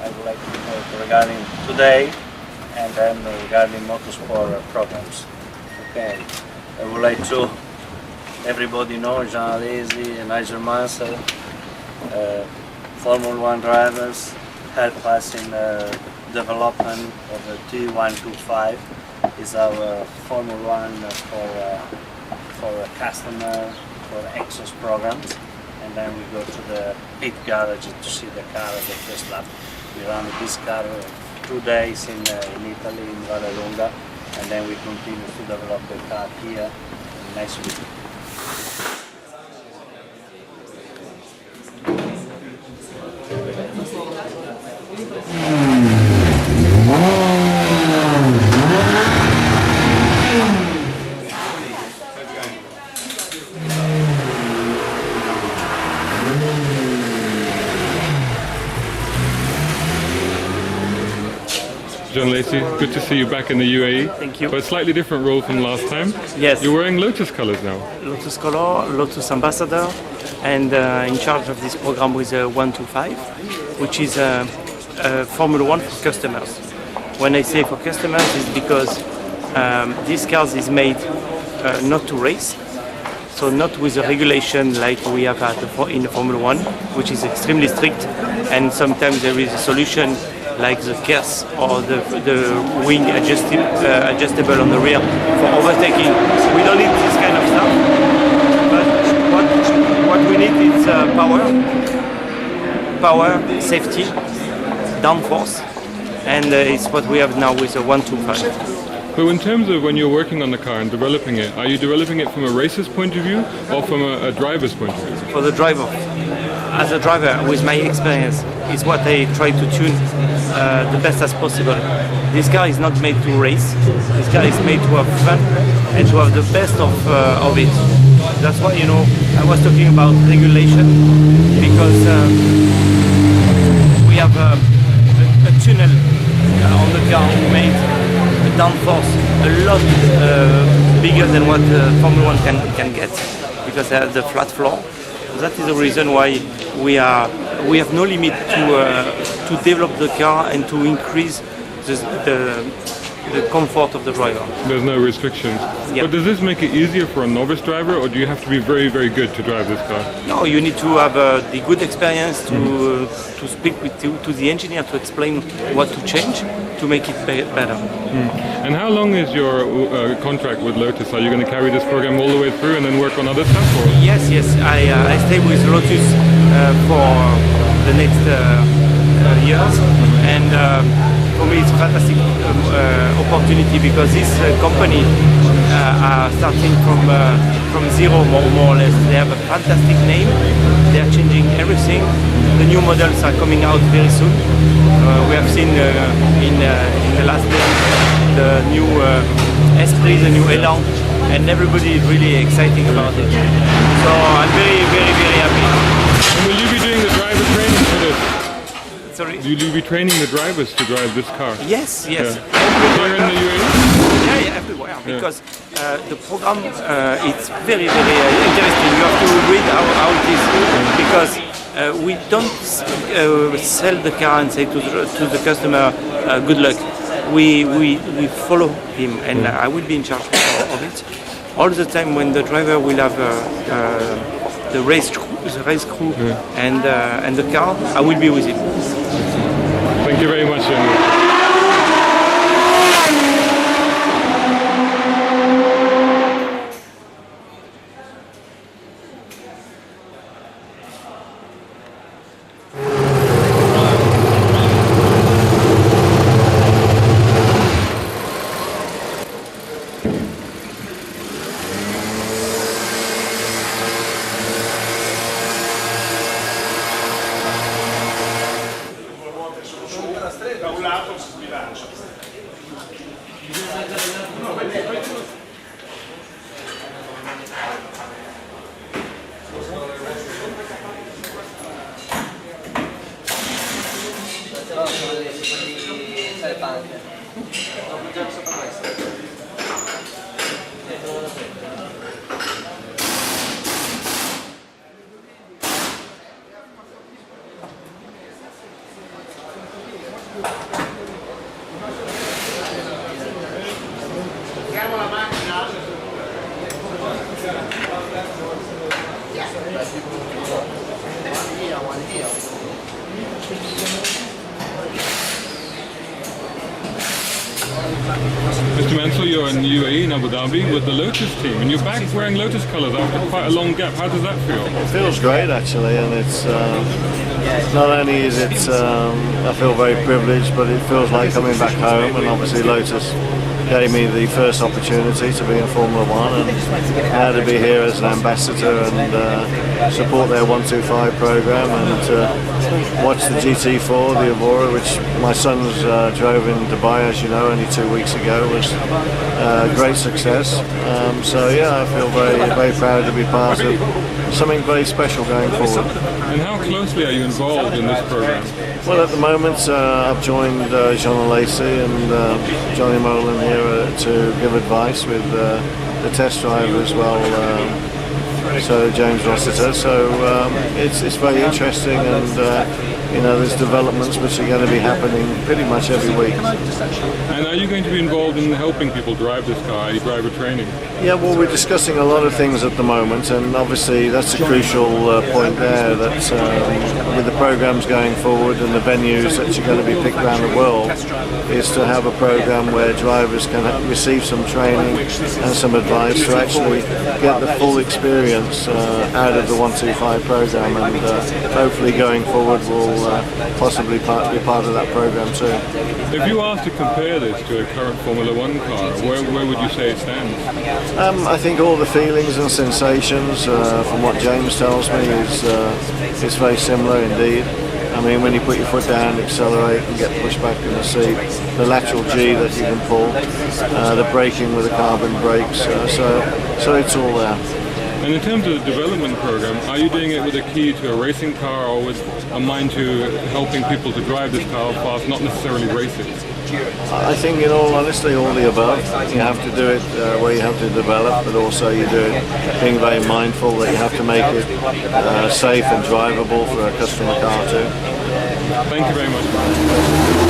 I would like to talk regarding today and then regarding motorsport programs. Okay, I would like to everybody know Alesi and Nigel Mansell, Formula 1 drivers, help us in development of the T125. Is our Formula 1 for a customer, for Exos programs. And then we go to the pit garage to see the car at the first lap. We run this car 2 days in Italy, in Vallelunga, and then we continue to develop the car here next week. John Alesi, good to see you back in the UAE. Thank you. But a slightly different role from last time. Yes. You're wearing Lotus colors now. Lotus Color, Lotus Ambassador, and in charge of this program with 125, which is Formula 1 for customers. When I say for customers, it's because this car is made not to race, so not with a regulation like we have in the Formula 1, which is extremely strict, and sometimes there is a solution like the KERS or the wing adjustable on the rear for overtaking. We don't need this kind of stuff, but what we need is power, safety, downforce, and it's what we have now with the 125. But in terms of when you're working on the car and developing it, are you developing it from a racer's point of view or from a driver's point of view? For the driver. As a driver, with my experience, is what I try to tune the best as possible. This car is not made to race. This car is made to have fun and to have the best of it. That's why, I was talking about regulation, because we have a tunnel on the car made a downforce a lot bigger than what Formula 1 can get, because they have the flat floor. That is the reason why we have no limit to develop the car and to increase the comfort of the driver. There's no restrictions. Yep. But does this make it easier for a novice driver, or do you have to be very, very good to drive this car? No, you need to have the good experience to speak to the engineer to explain what to change to make it better. And how long is your contract with Lotus? Are you going to carry this program all the way through and then work on other stuff? Or? Yes. I stay with Lotus for the next years, and for me it's a fantastic opportunity, because this company are starting from zero, more or less. They have a fantastic name. They are changing everything. The new models are coming out very soon. We have seen in the last day the new Esprit, the new Elan, and everybody is really excited about it. So I'm very, very, very happy. And will you be doing the driver training for this? Sorry? Will you be training the drivers to drive this car? Yes. Yeah. Here in the UAE? Yeah, everywhere. Because the program it's very, very interesting. You have to read how it is, because we don't sell the car and say to the customer, good luck. We follow him, and I will be in charge of it. All the time when the driver will have the race crew and the car, I will be with him. Thank you very much, Daniel. Mr. Mansell, you're in UAE in Abu Dhabi with the Lotus team, and you're back wearing Lotus colours after quite a long gap. How does that feel? It feels great actually, and it's not only is it I feel very privileged, but it feels like coming back home. And obviously Lotus gave me the first opportunity to be in Formula One, and now to be here as an ambassador and support their 125 program and watch the GT4, the Evora, which my sons drove in Dubai, as you know, only 2 weeks ago, was a great success. So yeah, I feel very proud to be part of something very special going forward. And how closely are you involved in this program? Well, at the moment I've joined Jean Alesi and Johnny Molan here to give advice with the test driver as well, so James Rossiter. So it's very interesting, and you know, there's developments which are going to be happening pretty much every week. And are you going to be involved in helping people drive this car, driver training? Yeah, well, we're discussing a lot of things at the moment, and obviously that's a crucial point there, that with the programs going forward and the venues that you're going to be picked around the world, is to have a program where drivers can receive some training and some advice to actually get the full experience out of the 125 program, and hopefully going forward we'll possibly be part of that program too. If you asked to compare this to a current Formula One car, where would you say it stands? I think all the feelings and sensations, from what James tells me, is very similar indeed. I mean, when you put your foot down, accelerate and get pushed back in the seat, the lateral G that you can pull, the braking with the carbon brakes, so it's all there. And in terms of the development program, are you doing it with a key to a racing car, or with a mind to helping people to drive this car fast, not necessarily race it? I think, in all honesty, all the above. You have to do it where you have to develop, but also you do it being very mindful that you have to make it safe and drivable for a customer car too. Thank you very much.